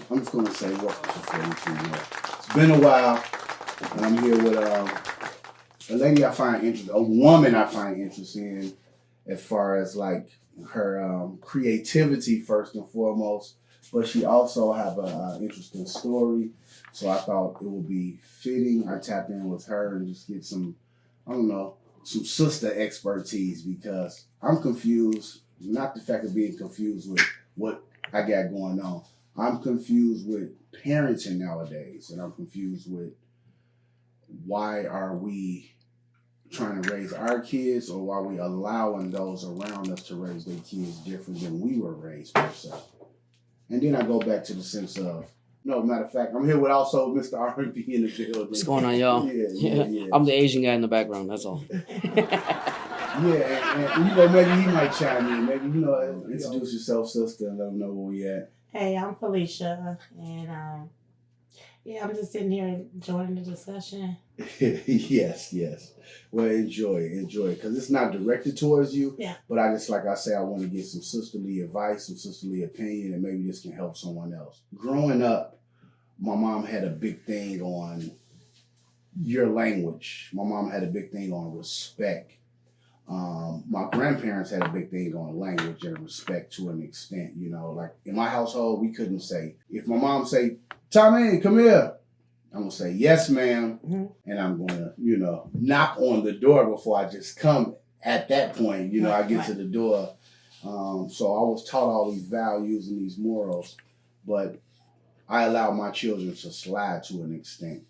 I'm just going to say welcome to 43north. It's been a while, and I'm here with a lady I find interesting, a woman I find interesting in as far as like her creativity first and foremost, but she also have an interesting story. So I thought it would be fitting I tap in with her and just get some, I don't know, some sister expertise because I'm confused, not the fact of being confused with what I got going on. I'm confused with parenting nowadays, and I'm confused with why are we trying to raise our kids, or why are we allowing those around us to raise their kids different than we were raised per se. And then I go back to the sense of, no, matter of fact, I'm here with also Mr. R&B in the building. What's going on, y'all? Yeah. I'm the Asian guy in the background, that's all. Yeah, and you know, maybe he might chime in. Maybe, you know, introduce yourself, sister, and let them know where we at. Hey, I'm Felicia, and I'm just sitting here enjoying the discussion. Yes. Well, enjoy it, because it's not directed towards you. Yeah. But I just, like I say, I want to get some sisterly advice, some sisterly opinion, and maybe this can help someone else. Growing up, my mom had a big thing on your language. My mom had a big thing on respect. My grandparents had a big thing on language and respect to an extent, you know, like in my household, we couldn't say, if my mom say, Tommy, come here, I'm going to say, yes, ma'am. Mm-hmm. And I'm going to, you know, knock on the door before I just come at that point, you know, I get to the door. So I was taught all these values and these morals, but I allow my children to slide to an extent.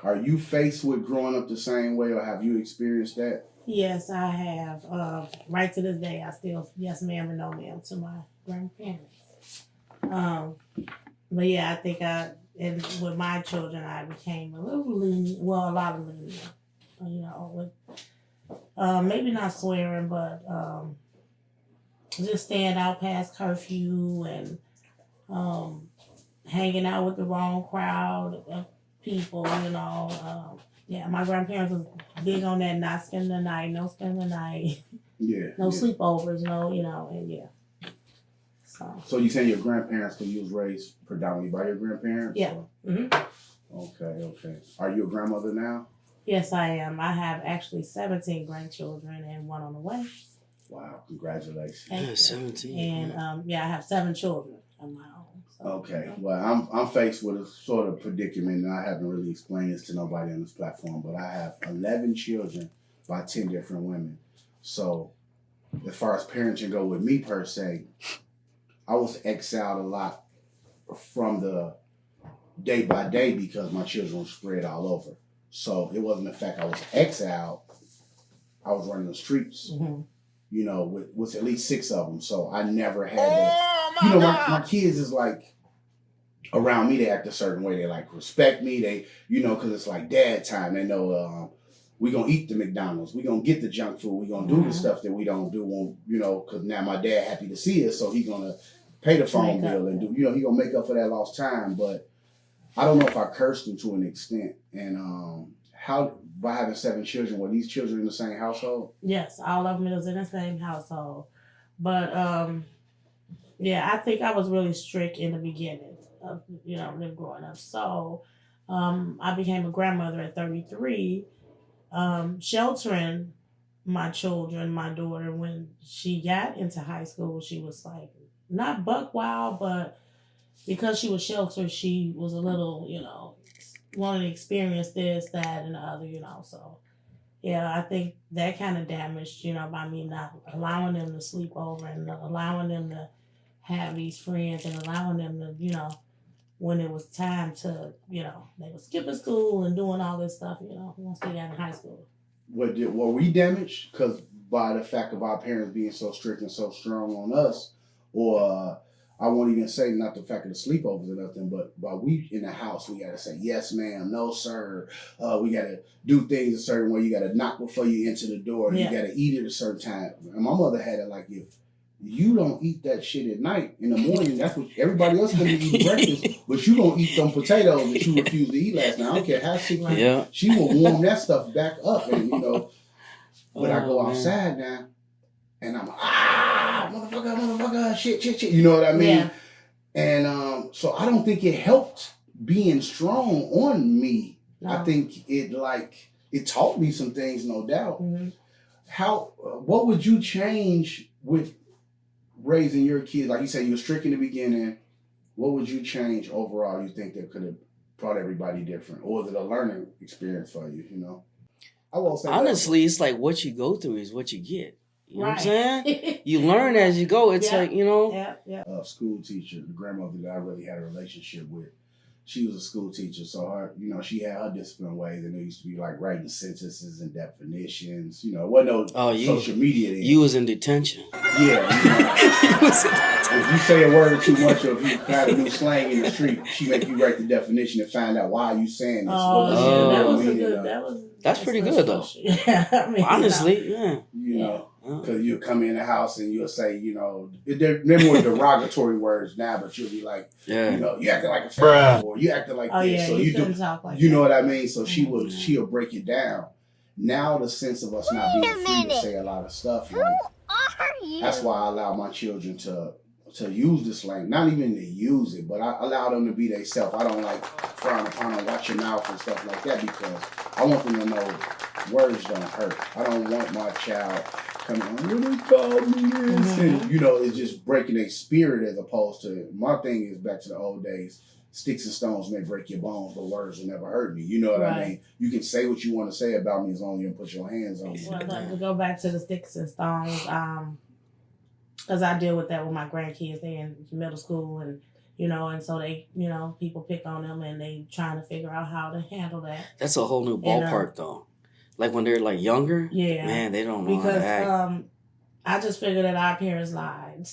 Are you faced with growing up the same way, or have you experienced that? Yes, I have. Right to this day, I still yes ma'am and no ma'am to my grandparents. But yeah, I think and with my children, I became a little lenient. Well, a lot of lenient. You know, with maybe not swearing, but just staying out past curfew and hanging out with the wrong crowd of people. You know. Yeah, my grandparents was big on that, not spending the night, no spending the night. Yeah. No sleepovers, and yeah. So you saying your grandparents, because you was raised predominantly by your grandparents? Yeah. Mm-hmm. Okay. Are you a grandmother now? Yes, I am. I have actually 17 grandchildren and one on the way. Wow, congratulations. Yeah, 17. And I have 7 children of my own. So. Okay, well, I'm faced with a sort of predicament, and I haven't really explained this to nobody on this platform, but I have 11 children by 10 different women. So as far as parenting go with me per se, I was exiled a lot from the day by day because my children were spread all over. So it wasn't the fact I was exiled, I was running the streets, you know, with at least 6 of them. So I never had to, you know, my kids is like, around me, they act a certain way. They like respect me. They, you know, because it's like dad time. They know we going to eat the McDonald's. We going to get the junk food. We going to do the stuff that we don't do, when, you know, because now my dad happy to see us. So he going to pay the phone bill and do, you know, he going to make up for that lost time. But I don't know if I cursed him to an extent. And how, by having 7 children, were these children in the same household? Yes, all of them was in the same household. But, yeah, I think I was really strict in the beginning of, you know, them growing up. So I became a grandmother at 33, sheltering my children, my daughter. When she got into high school, she was like, not buck wild, but because she was sheltered, she was a little, you know, wanted to experience this, that, and the other, you know. So, yeah, I think that kind of damaged, you know, by me not allowing them to sleep over and allowing them to have these friends and allowing them to, you know, when it was time to, you know, they were skipping school and doing all this stuff, you know, once they got in high school. Were we damaged? Because by the fact of our parents being so strict and so strong on us, or I won't even say not the fact of the sleepovers or nothing, but while we in the house, we got to say, yes, ma'am, no, sir. We got to do things a certain way. You got to knock before you enter the door. Yeah. You got to eat at a certain time. And my mother had it like, if you don't eat that shit at night. In the morning, that's what everybody else gonna eat breakfast, but you gonna eat them potatoes that you refused to eat last night. I don't care how sick you Yeah. she will warm that stuff back up. And when I go man. outside now, and I'm motherfucker, shit. You know what I mean? Yeah. And so I don't think it helped being strong on me. No. I think it taught me some things, no doubt. Mm-hmm. What would you change with raising your kids? Like you said, you were strict in the beginning. What would you change overall? You think that could have brought everybody different, or was it a learning experience for you? I won't say Honestly, it's like what you go through is what you get. You know Right. what I'm saying? You learn as you go. It's Yeah. like, Yeah. a school teacher, the grandmother that I really had a relationship with. She was a school teacher, so her, she had her discipline ways, and it used to be like writing sentences and definitions. It wasn't no social media then. You was in detention. Yeah. If you say a word too much, or if you find a new slang in the street, she make you write the definition and find out why you saying this. That's pretty good though. Yeah, honestly, yeah. Because you'll come in the house and you'll say, they're more derogatory words now, but you'll be like, you acting like a fat, or you acting like this, yeah, so you do, talk like know what I mean? So she'll break it down. Now the sense of us not being free to say a lot of stuff, that's why I allow my children to use this slang. Not even to use it, but I allow them to be themselves. I don't like frown upon them, watch your mouth and stuff like that, because I want them to know words don't hurt. I don't want my child coming on, really call me this. And, it's just breaking their spirit, as opposed to, my thing is back to the old days. Sticks and stones may break your bones, but words will never hurt me. You know what I mean? You can say what you want to say about me as long as you don't put your hands on me. Well, to go back to the sticks and stones, because I deal with that with my grandkids. They're in middle school, and and so they, people pick on them, and they trying to figure out how to handle that. That's a whole new ballpark, though. Like when they're like younger, man, they don't know how to act. I just figured that our parents lied.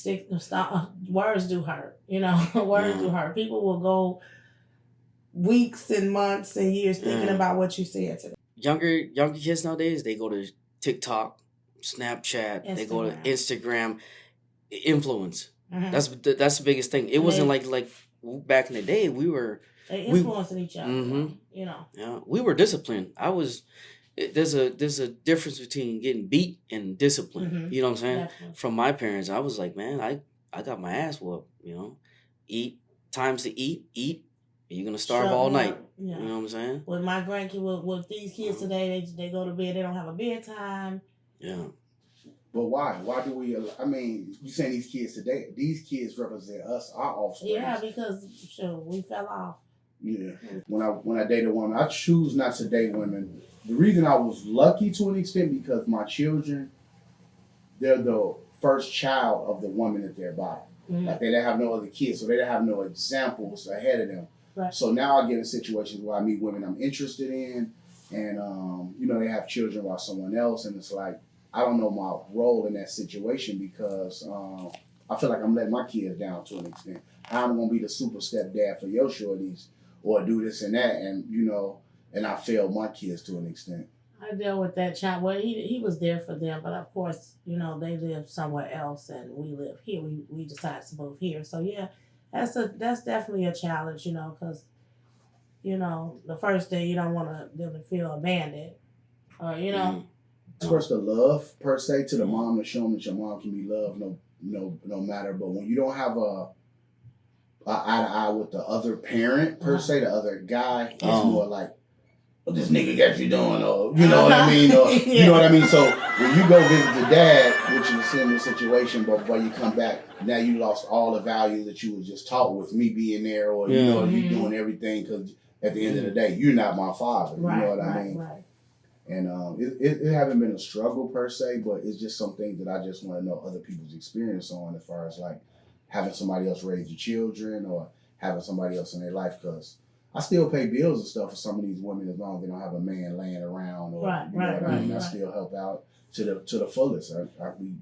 Words do hurt. Words do hurt. People will go weeks and months and years thinking about what you said to them. Younger kids nowadays, they go to TikTok, Snapchat, Instagram. They go to Instagram, influence. Mm-hmm. That's the biggest thing. It wasn't like back in the day. They influencing each other. Mm-hmm. Yeah, we were disciplined. There's a difference between getting beat and discipline. Mm-hmm. You know what I'm saying? Definitely. From my parents, I was like, man, I got my ass whooped. Eat, times to eat. You're gonna starve all night. Yeah. You know what I'm saying? With my grandkids, with these kids today, they go to bed. They don't have a bedtime. Yeah. But why? Why do we? You saying these kids today? These kids represent us, our offspring. Yeah, because we fell off. Yeah. When I date a woman, I choose not to date women. The reason I was lucky to an extent, because my children, they're the first child of the woman that they're by. Mm-hmm. Like, they didn't have no other kids, so they didn't have no examples ahead of them. Right. So now I get in situations where I meet women I'm interested in, and they have children by someone else, and it's like, I don't know my role in that situation, because I feel like I'm letting my kids down to an extent. How I'm gonna be the super stepdad for your shorties, or do this and that, and I failed my kids to an extent. I dealt with that child. Well, he was there for them, but of course, they live somewhere else, and we live here. We decided to move here, so yeah, that's definitely a challenge, because the first day you don't want them to feel abandoned, or Express the love per se to the mom, to show them that your mom can be loved, no matter. But when you don't have a eye to eye with the other parent per se, the other guy, it's more like, what this nigga got you doing, or you know what I mean, or you know what I mean. So when you go visit the dad, which is a similar situation, but when you come back, now you lost all the value that you was just taught with me being there, or you doing everything, because at the end of the day, you're not my father. You know what I mean? Right. And it haven't been a struggle per se, but it's just some things that I just want to know other people's experience on, as far as like having somebody else raise your children, or having somebody else in their life, because I still pay bills and stuff for some of these women as long as they don't have a man laying around, or you know what I mean. I still help out to the fullest. We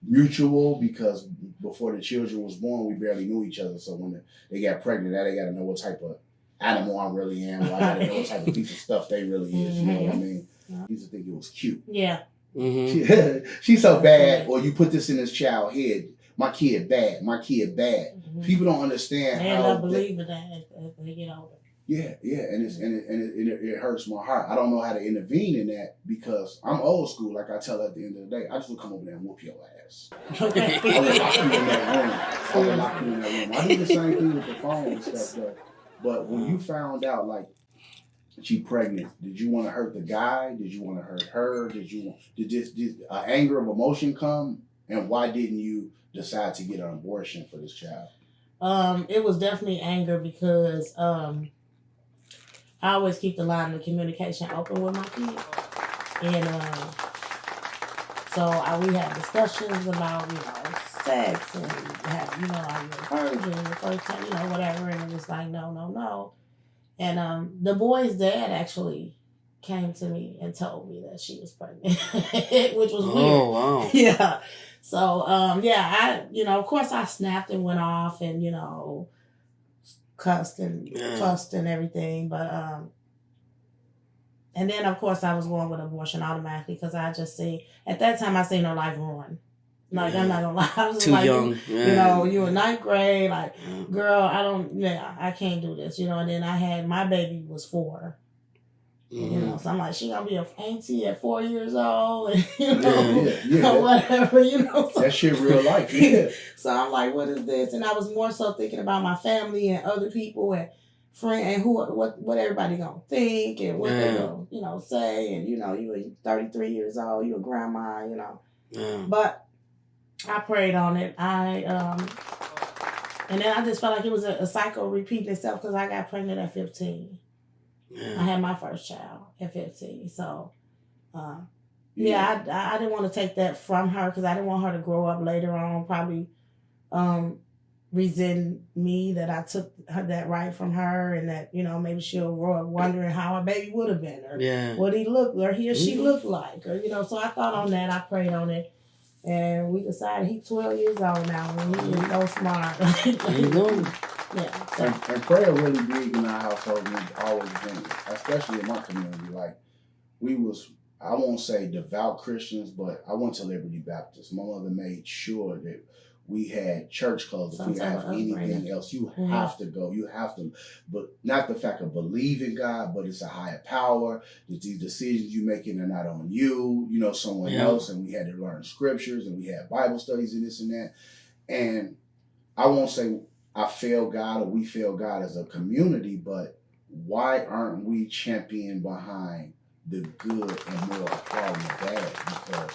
mutual, because before the children was born, we barely knew each other. So when they got pregnant, now they got to know what type of animal I really am, or I got to know what type of piece of stuff they really is. You know what I mean? I used to think it was cute. Yeah. She's so bad, or you put this in this child's head. my kid bad. Mm-hmm. People don't understand they how end up believing that as they get older. Yeah, and it hurts my heart. I don't know how to intervene in that because I'm old school. Like I tell at the end of the day, I just would come over there and whoop your ass. Okay. I would lock you in that room. I do the same thing with the phone and stuff though. But when you found out like she pregnant, did you want to hurt the guy? Did you want to hurt her? Did anger of emotion come? And why didn't you decide to get an abortion for this child? It was definitely anger because I always keep the line of communication open with my kids. And we had discussions about, sex and have, are you a virgin the first time, whatever. And it was like, no. And the boy's dad actually came to me and told me that she was pregnant, which was weird. Oh, wow. Yeah. So, I, of course I snapped and went off and, cussed and fussed and everything. But, and then of course I was going with abortion automatically because I just at that time I seen her life ruined. Like, I'm not gonna lie. I was too like, young. You in ninth grade, like, girl, I can't do this, And then I had, my baby was 4. Mm-hmm. So I'm like, she gonna be an auntie at 4 years old, and, whatever, So, that shit real life, yeah. So I'm like, what is this? And I was more so thinking about my family and other people and friends and what everybody gonna think and what they gonna, say. And, you were 33 years old, you a grandma, Yeah. But I prayed on it. And then I just felt like it was a cycle repeating itself because I got pregnant at 15. Yeah. I had my first child at 15. So, I didn't want to take that from her because I didn't want her to grow up later on, probably resent me that I took that right from her and that, maybe she'll grow up wondering how her baby would have been or what he looked or he or she looked like. Or, so I thought on that. I prayed on it. And we decided he's 12 years old now and he is so smart. Yeah. So. And prayer really big in our household and it's always been, especially in my community. Like, I won't say devout Christians, but I went to Liberty Baptist. My mother made sure that we had church clothes. If we have anything else, you have to go. You have to, but not the fact of believing God, but it's a higher power. That these decisions you making are not on you, someone else. And we had to learn scriptures and we had Bible studies and this and that. And I won't say I fail God or we fail God as a community, but why aren't we championing behind the good and more applauding the bad? Because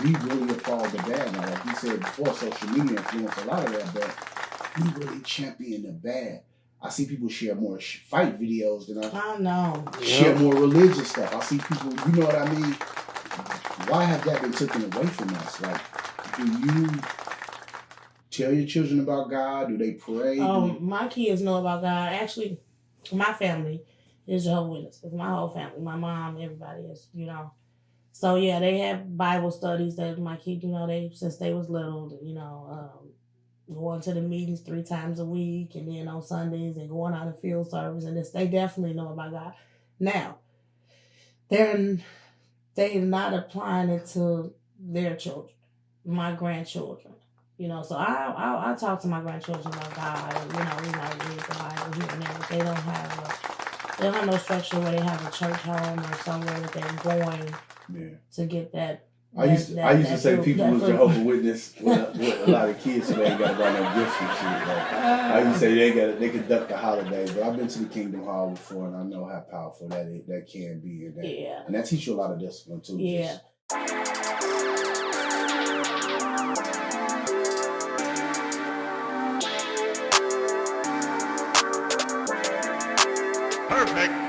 we really applaud the bad now. Like you said before, social media influenced a lot of that, but we really champion the bad. I see people share more fight videos than I know. Share more religious stuff. I see people, you know what I mean? Why have that been taken away from us? Like, do you tell your children about God? Do they pray? My kids know about God. Actually, my family is Jehovah's Witnesses. My whole family, my mom, everybody is, So, yeah, they have Bible studies that my kids, they since they was little, going to the meetings 3 times a week and then on Sundays and going out in field service and this. They definitely know about God. Now, they're not applying it to their children, my grandchildren. So I talk to my grandchildren about God and, we might read the Bible here and there, but they don't have no structure where they have a church home or somewhere that they're going to get that. I used to say people was Jehovah's Witness with a lot of kids, so they ain't got to buy no gifts and shit. Like, I used to say they could duck the holidays, but I've been to the Kingdom Hall before, and I know how powerful that can be, and that teach you a lot of discipline too. Yeah. Perfect.